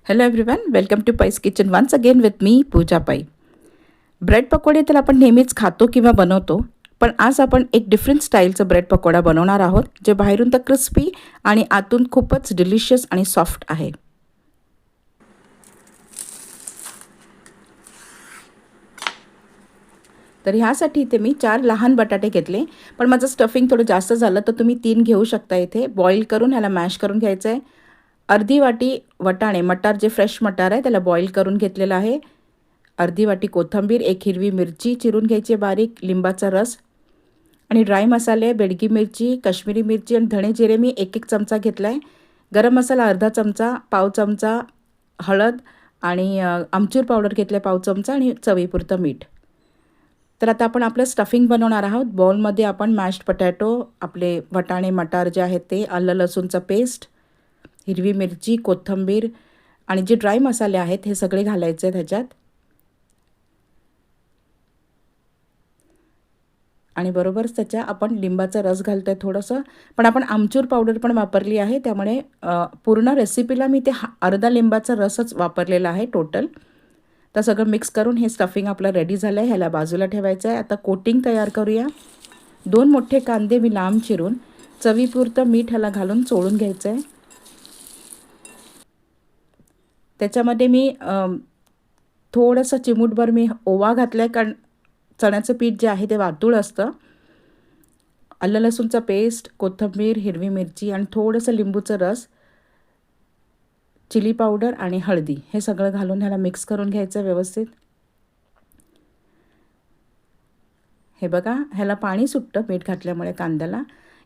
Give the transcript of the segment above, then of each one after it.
Hello everyone, welcome to Pai's kitchen once again with me Pooja Pai. Bread pakode तर आपण नेहमीच खातो किंवा बनवतो, पण आज आपण एक डिफरंट स्टाईलचं ब्रेड पकोडा बनवणार आहोत, जे बाहेरून तर क्रिस्पी आणि आतून खूपच डिलिशियस आणि सॉफ्ट आहे. तर ह्यासाठी इथे मी 4 लहान बटाटे घेतले, पण माझं स्टफिंग थोडं जास्त झालं तर तुम्ही 3 घेऊ शकता. इथे बॉईल करून ह्याला मॅश करून घ्यायचं आहे. अर्धी वाटी वटाणे, मटार जे फ्रेश मटार आहे त्याला बॉईल करून घेतलेलं आहे. अर्धी वाटी कोथिंबीर, एक हिरवी मिरची चिरून घ्यायची बारीक, लिंबाचा रस आणि ड्राय मसाले, बेडगी मिरची, काश्मीरी मिरची आणि धणे जिरे मी 1-1 चमचा घेतला आहे. गरम मसाला अर्धा चमचा, पाव चमचा हळद आणि आमचूर पावडर घेतले पाव चमचा आणि चवीपुरतं मीठ. तर आता आपण आपलं स्टफिंग बनवणार आहोत. बाउलमध्ये आपण मॅश्ड पोटॅटो, आपले वटाणे मटार जे आहेत ते, आलं लसूणचं पेस्ट, हिरवी मिरची, कोथिंबीर आणि जे ड्राय मसाले आहेत हे सगळे घालायचे आहेत ह्याच्यात. आणि बरोबरच त्याच्या आपण लिंबाचा रस घालतो आहे थोडंसं, पण आपण आमचूर पावडर पण वापरली आहे, त्यामुळे पूर्ण रेसिपीला मी ते अर्धा लिंबाचा रसच वापरलेला आहे टोटल. तर सगळं मिक्स करून हे स्टफिंग आपलं रेडी झालं आहे. ह्याला बाजूला ठेवायचं आहे. आता कोटिंग तयार करूया. 2 मोठे कांदे मी लांब चिरून चवीपुरतं मीठ ह्याला घालून चोळून घ्यायचं आहे. त्याच्यामध्ये मी थोडंसं चिमूटभर मी ओवा घातला आहे, कारण चण्याचं पीठ जे आहे ते वातूळ असतं. आलं लसूणचा पेस्ट, कोथिंबीर, हिरवी मिरची आणि थोडंसं लिंबूचं रस, चिली पावडर आणि हळदी हे सगळं घालून ह्याला मिक्स करून घ्यायचं व्यवस्थित. हे बघा, ह्याला पाणी सुटतं मीठ घातल्यामुळे कांद्याला.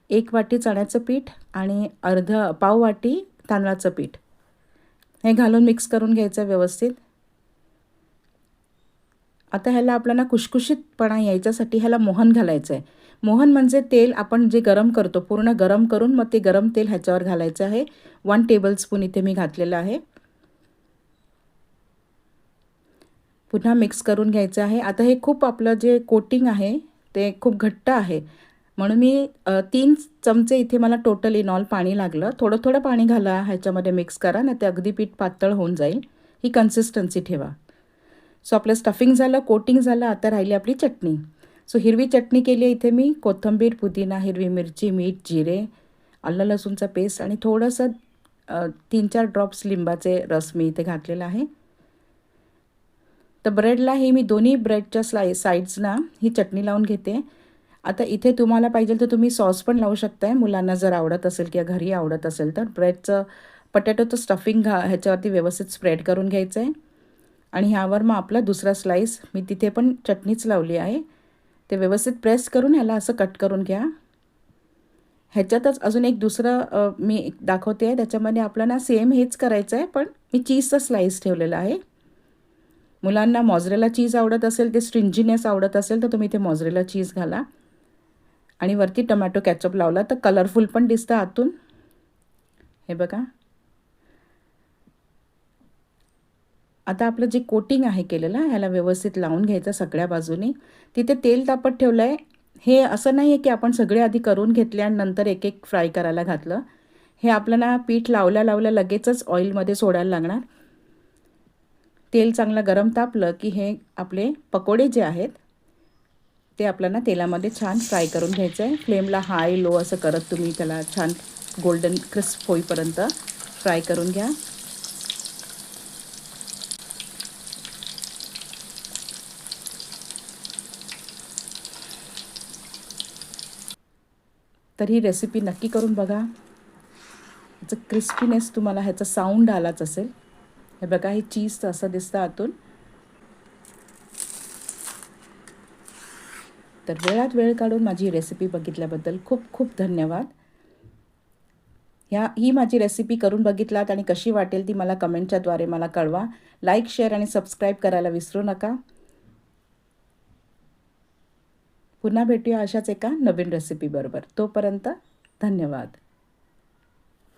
1 वाटी चण्याचं पीठ आणि पाव वाटी तांदळाचं पीठ हे घालून मिक्स करून घ्यायचं व्यवस्थित. आता ह्याला आपल्याला खुशखुशीतपणा यायच्यासाठी ह्याला मोहन घालायचं आहे. मोहन म्हणजे तेल आपण जे गरम करतो, पूर्ण गरम करून मग ते गरम तेल ह्याच्यावर घालायचं आहे. 1 टेबलस्पून इथे मी घातलेलं आहे. पुन्हा मिक्स करून घ्यायचं आहे. आता हे खूप आपलं जे कोटिंग आहे ते खूप घट्ट आहे, म्हणून मी 3 चमचे इथे मला टोटल इन ऑल पाणी लागलं. थोडं थोडं पाणी घाला, ह्याच्यामध्ये मिक्स करा, नाही ते अगदी पीठ पातळ होऊन जाईल. ही कन्सिस्टन्सी ठेवा. सो आपलं स्टफिंग झालं, कोटिंग झालं. आता राहिली आपली चटणी. सो हिरवी चटणी केली आहे इथे मी. कोथिंबीर, पुदिना, हिरवी मिरची, मीठ, जिरे, आलं लसूणचा पेस्ट आणि थोडंसं 3-4 ड्रॉप्स लिंबाचे रस मी इथे घातलेला आहे. तर ब्रेडला ही मी दोन्ही ब्रेडच्या साईड्सना ही चटणी लावून घेते. आता इथे तुम्हाला पाहिजे तर तुम्ही सॉस पण लावू शकताय, मुलांना जर आवडत असेल किंवा घरी आवडत असेल तर. ब्रेडचं पोटॅटोचं स्टफिंग ह्याच्यावरती व्यवस्थित स्प्रेड करून घ्यायचं आहे आणि ह्यावर मग आपला दुसरा स्लाईस मी तिथे पण चटणीच लावली आहे, ते व्यवस्थित प्रेस करून ह्याला असं कट करून घ्या. ह्याच्यातच अजून एक दुसरं मी दाखवते आहे, त्याच्यामध्ये आपल्याला सेम हेच करायचं आहे, पण मी चीजचा स्लाईस ठेवलेला आहे. मुलांना मॉझरेला चीज आवडत असेल, ते स्ट्रिंजीनेस आवडत असेल तर तुम्ही ते मॉझरेला चीज घाला आणि वरती टोमॅटो कॅचअप लावला तर कलरफुल पण दिसतं आतून. हे बघा, आता आपलं जे कोटिंग आहे केलेलं ह्याला व्यवस्थित लावून घ्यायचं सगळ्या बाजूनी. तिथे तेल तापत ठेवलं आहे. हे असं नाही आहे की आपण सगळे आधी करून घेतले आणि नंतर एक एक फ्राय करायला घातलं. हे आपल्याला पीठ लावल्या लावल्या लगेचच ऑइलमध्ये सोडायला लागणार. तेल चांगलं गरम तापलं की हे आपले पकोडे जे आहेत ते आपल्याला तेलामध्ये छान फ्राय करून घ्यायचं आहे. फ्लेमला हाय लो असं करत तुम्ही त्याला छान गोल्डन क्रिस्प होईपर्यंत फ्राय करून घ्या. तर ही रेसिपी नक्की करून बघा. ह्याचं क्रिस्पीनेस तुम्हाला ह्याचा साऊंड आलाच असेल. हे बघा, हे चीज असं दिसतं आतून. तर वेळात वेळ काढून माझी रेसिपी बघितल्याबद्दल खूप खूप धन्यवाद. ही माझी रेसिपी करून बघितलात आणि कशी वाटेल ती मला कमेंटच्याद्वारे मला कळवा. लाईक, शेअर आणि सबस्क्राईब करायला विसरू नका. पुन्हा भेटूया अशाच एका नवीन रेसिपीबरोबर. तोपर्यंत धन्यवाद.